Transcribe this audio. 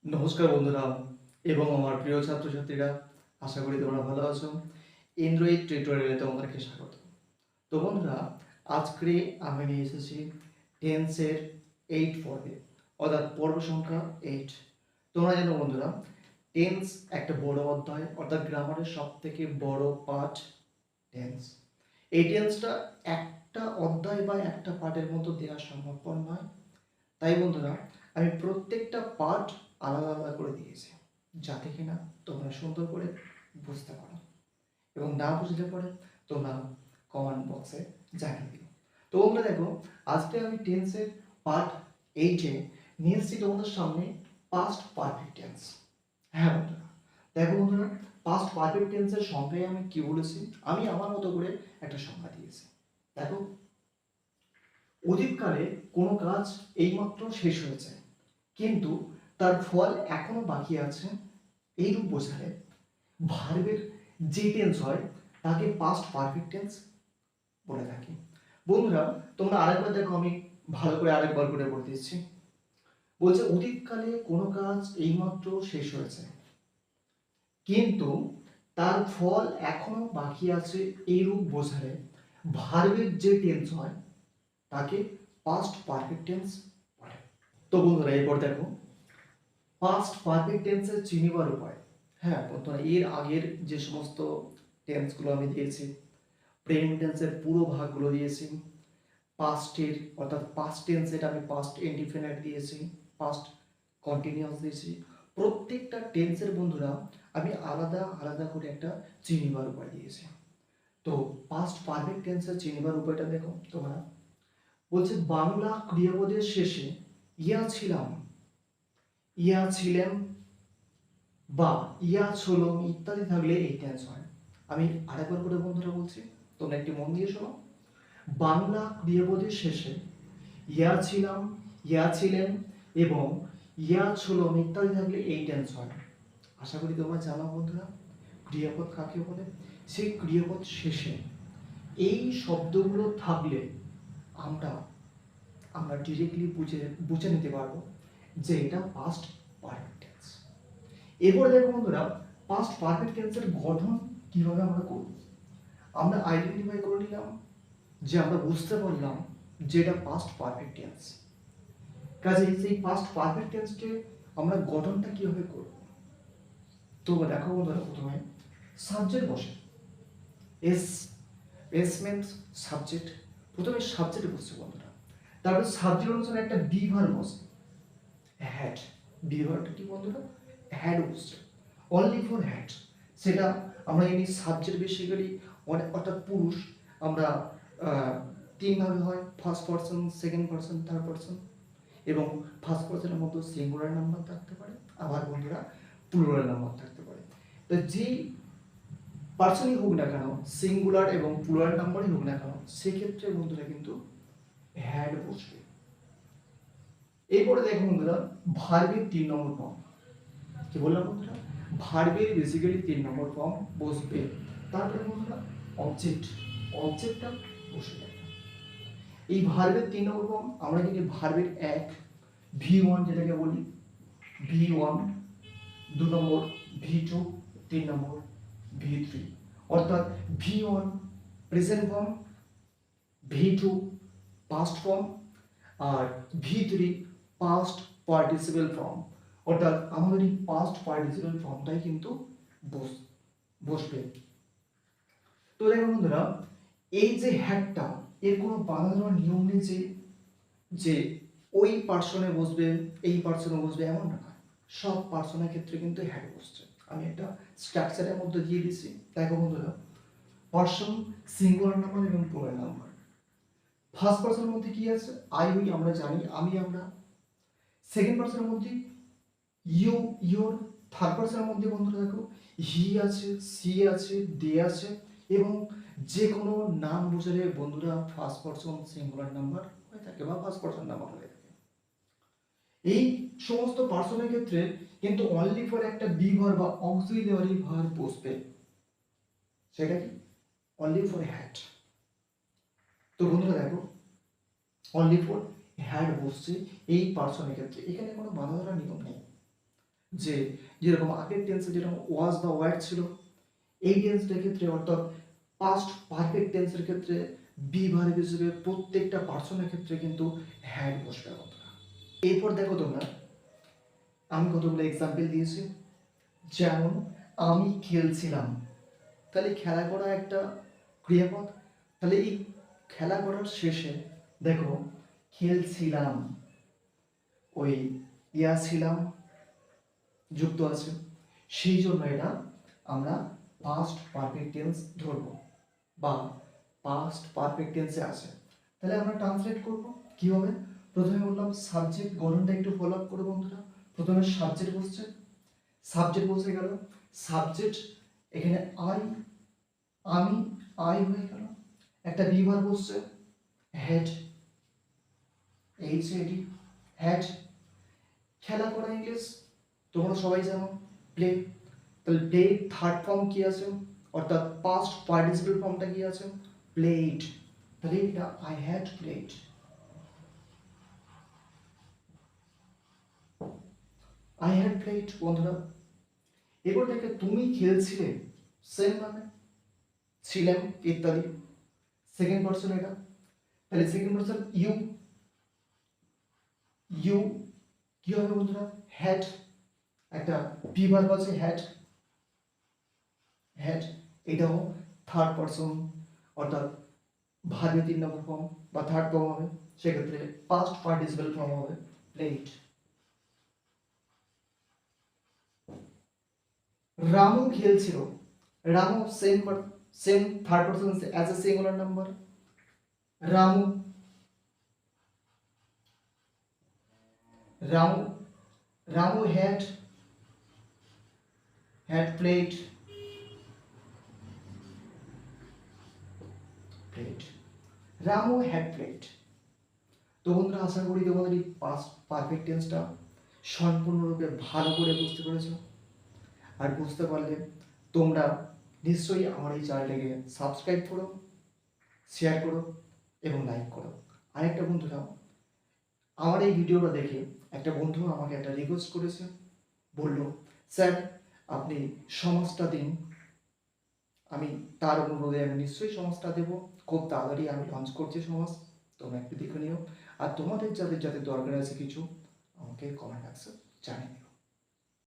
নমস্কার বন্ধুরা এবং আমার প্রিয় ছাত্রছাত্রীরা, আশা করি তোমরা ভালো আছো। অ্যান্ড্রয়েড টিউটোরিয়ালে তোমাদেরকে স্বাগত। তো বন্ধুরা, আজকে আমি নিয়ে এসেছি টেন্সের 8 পর্বে, অর্থাৎ পর্ব সংখ্যা 8। তোমরা জানো বন্ধুরা, টেন্স একটা বড় অধ্যায়, অর্থাৎ গ্রামারের সব থেকে বড় পার্ট টেন্স। এই টেন্সটা একটা অধ্যায় বা একটা পার্টের মতো দেওয়া সম্ভবপর নয়। তাই বন্ধুরা, আমি প্রত্যেকটা পার্ট আলাদা আলাদা করে দিয়েছি, যাতে কিনা তোমরা সুন্দর করে বুঝতে পারো, এবং না বুঝলে পরে তোমরা কমেন্ট বক্সে জানিয়ে দিও। তো বন্ধুরা দেখো, আজকে আমি টেন্সের পার্ট 8-এ নিয়ে এসেছি তোমাদের সামনে পাস্ট পারফেক্ট টেন্স। হ্যাঁ বন্ধুরা, দেখো বন্ধুরা, পাস্ট পারফেক্ট টেন্সের সংজ্ঞায় আমি কি বলেছি, আমি আমার মতো করে একটা সংজ্ঞা দিয়েছি। দেখো, অতীতকালে কোনো কাজ এইমাত্র শেষ হয়েছে কিন্তু তার ফল এখনো বাকি আছে, এইরূপ বোঝালে ভার্বের যে টেন্স হয় তাকে পাস্ট পারফেক্ট টেন্স বলে থাকি। বন্ধুরা, তোমরা আরেকবার দেখো, আমি ভালো করে আরেকবার করে বলে দিচ্ছি। বলছে অতীতকালে কোনো কাজ এইমাত্র শেষ হয়েছে কিন্তু তার ফল এখনো বাকি আছে, এইরূপ বোঝালে ভার্বের যে টেন্স হয় তাকে পাস্ট পারফেক্ট টেন্স বলে। তো বন্ধুরা, এরপর দেখো পাস্ট পারফেক্ট টেন্সের চিনিবার উপায়। হ্যাঁ বন্ধুরা, এর আগের যে সমস্ত টেন্সগুলো আমি দিয়েছি, প্রেজেন্ট টেন্সের পুরো ভাগগুলো দিয়েছি, পাস্টের অর্থাৎ পাস্ট টেন্সের আমি পাস্ট ইনডিফিনিট দিয়েছি, পাস্ট কন্টিনিউয়াস দিয়েছি। প্রত্যেকটা টেন্সের বন্ধুরা আমি আলাদা আলাদা করে একটা চিনিবার উপায় দিয়েছি। তো পাস্ট পারফেক্ট টেন্সের চিনিবার উপায়টা দেখো তোমরা। বলছে বাংলা ক্রিয়াপদের শেষে ইয়া ছিলাম, ইয়া ছিলেন বা ইয়া ছিল ইত্যাদি থাকলে এই টেন্স হয়। আমি আরেকবার করে বন্ধুরা বলছি, তোমরা একটু মন দিয়ে শোনো। বাংলা ক্রিয়াপদের শেষে ইয়া ছিলাম, ইয়া ছিলেন এবং ইয়া ছিল ইত্যাদি থাকলে এই টেন্স হয়। আশা করি তোমরা জানো বন্ধুরা, ক্রিয়াপদ কাকে বলে। সেই ক্রিয়াপদ শেষে এই শব্দগুলো থাকলে আমরা আমরা ডিরেক্টলি বুঝে নিতে পারবো যে এটা পাস্ট পারফেক্ট টেন্স। এরপরে দেখো বন্ধুরা, পাস্ট পারফেক্ট টেন্সের গঠন কিভাবে আমরা করব। আমরা আইডেন্টিফাই করে নিলাম, যে আমরা বুঝতে পারলাম যে এটা পাস্ট পারফেক্ট টেন্স। কাজেই সেই পাস্ট পারফেক্ট টেন্সকে আমরা গঠনটা কিভাবে করব। তো দেখো বন্ধুরা, প্রথমে সাবজেক্ট বসে, এস এস মিন্স সাবজেক্ট। প্রথমে সাবজেক্ট বসছে বন্ধুরা, তারপরে সাবজেক্ট অনুসারে একটা বি ভার্ব বসে, হ্যাড। বি ভার্বটা কি বন্ধুরা, হ্যাড বসছে, অনলি ফর হ্যাড। সেটা আমরা জানি সাবজেক্ট বেসিক্যালি অর্থাৎ পুরুষ আমরা তিন ভাবে হয়, first person, second person, third person. এবং ফার্স্ট পারসনের মধ্যে সিঙ্গুলার নাম্বার থাকতে পারে, আবার বন্ধুরা প্লুরাল নাম্বার থাকতে পারে। তো যে পার্সনই হোক না কেন, সিঙ্গুলার এবং প্লুরাল নাম্বারই হোক না কেন, সেক্ষেত্রে বন্ধুরা কিন্তু হ্যাড বসবে। এরপরে দেখো বন্ধুরা, ভার্বের 3 নম্বর ফর্ম। কি বললাম বন্ধুরা, ভার্বের বেসিক্যালি 3 নম্বর ফর্ম বসবে। তারপরে বন্ধুরা অবজেক্ট, অবজেক্টটা বসে যাবে। এই ভার্বের 3 নম্বর ফর্ম আমরা যদি ভার্বের 1 V1 যেটাকে বলি, V1 2 নম্বর, V2 3 নম্বর, V3, অর্থাৎ V1 present form, V2 past form, আর V3 পাস্ট পার্টিসিপেল ফর্ম। অর্থাৎ আমাদের এই পাস্ট পার্টিসিপেল ফর্মটাই কিন্তু বসবে। তো দেখো বন্ধুরা, এই যে হ্যাডটা, এর কোনো বাধা দেওয়ার নিয়ম নেই যে ওই পার্সনে বসবে, এই পার্সনে বসবে, এমন না। সব পার্সনের ক্ষেত্রে কিন্তু হ্যাড বসছে। আমি একটা স্ট্রাকচারের মধ্যে দিয়ে দিছি। দেখো বন্ধুরা, পার্সন, সিঙ্গুলার নাম্বার এবং প্লুরাল নাম্বার। ফার্স্ট পার্সনের মধ্যে কি আছে, আই উই আমরা জানি, আমি আমরা। সেকেন্ড পার্সনের মধ্যে ইউ ইয়োর। থার্ড পার্সনের মধ্যে বন্ধুরা দেখো হি আছে, সি আছে, দে আছে। এবং যে কোনো নাম বোঝালে বন্ধুরা ফার্স্ট পার্সন সিঙ্গুলার নাম্বার হয়ে থাকে বা ফার্স্ট পার্সন নাম্বার হয়ে থাকে। এই সমস্ত পার্সনের ক্ষেত্রে কিন্তু অনলি ফর একটা বি ভার্ব বা অক্সিলিয়ারি ভার্ব বসবে, সেটা কি, অনলি ফর হ্যাড। তো বন্ধুরা দেখো, অনলি ফর হ্যাড বসছে এই পার্সনের ক্ষেত্রে, এখানে কোনো বাধা ধরার নিয়ম নেই। যে যেরকম আগের টেন্সে যেরকম ওয়াজ বা ওয়ার ছিল, এই টেন্সটার ক্ষেত্রে অর্থাৎ পাস্ট পারফেক্ট টেন্সের ক্ষেত্রে বি ভার্ব হিসেবে প্রত্যেকটা পার্সনের ক্ষেত্রে কিন্তু হ্যাড বসবে বন্ধুরা। এরপর দেখো তোমরা, আমি কতগুলো এক্সাম্পল দিয়েছি, যেমন আমি খেলছিলাম, তাহলে খেলা করা একটা ক্রিয়াপদ, তাহলে এই খেলা করার শেষে দেখো খেলছিলাম, ওই ছিলাম যুক্ত আছে, সেই জন্য এটা আমরা পাস্ট পারফেক্ট টেন্স ধরব বা পাস্ট পারফেক্ট টেন্সে আছে। তাহলে আমরা ট্রান্সলেট করব কিভাবে? প্রথমে বললাম সাবজেক্ট গঠনটা একটু ফলো আপ করো বন্ধুরা। প্রথমে সাবজেক্ট বসে গেল, সাবজেক্ট এখানে আমি হয়ে গেল, একটা বি ভার্ব বসছে হেড, হেড। খেলা করা ইংলিশ তোমরা সবাই জানো প্লে, তাহলে প্লে থার্ড ফর্ম কি আছে, অর্থাৎ পাস্ট পার্টিসিপেল ফর্মটা কি আছে, প্লেড, তাহলে এটা I had played. I had played বন্ধুরা। এবার দেখে তুমি খেলছিলে, সেম মানে ছিলেন ইত্যাদি, সেকেন্ড পারসন এটা, তাহলে সেকেন্ড পারসন ইউ কি হবে বন্ধুরা, হ্যাড, একটা বি ভার্ব আছে হ্যাড, এটাও থার্ড পারসন অর্থাৎ ভার্বের 3 নম্বর ফর্ম বা থার্ড ফর্ম হবে, সেক্ষেত্রে পাস্ট পার্টিসিপেল ফর্ম হবে প্লেড। রামু খেলছিল, Ramu same third person as a singular number, Ramu had played Ramu had played। তো বন্ধুরা আশা করি তোমাদের এই পাস্ট পারফেক্ট টেন্সটা সম্পূর্ণরূপে ভালো করে বুঝতে পেরেছো। আর বুঝতে পারলে তোমরা নিশ্চয়ই আমার এই চ্যানেলটাকে সাবস্ক্রাইব করো, শেয়ার করো এবং লাইক করো। আরেকটা বন্ধুরা, আমার এই ভিডিওটা দেখে একটা বন্ধু আমাকে একটা রিকোয়েস্ট করেছে, বলল স্যার আপনি সমাজটা দিন। আমি তার অনুরোধে আমি নিশ্চয়ই সমাজটা দেবো, খুব তাড়াতাড়ি আমি লঞ্চ করছি সমাজ, তোমরা একটু দেখে নিও। আর তোমাদের যাদের যাদের দরকার আছে কিছু, আমাকে কমেন্ট বক্সে জানিয়ে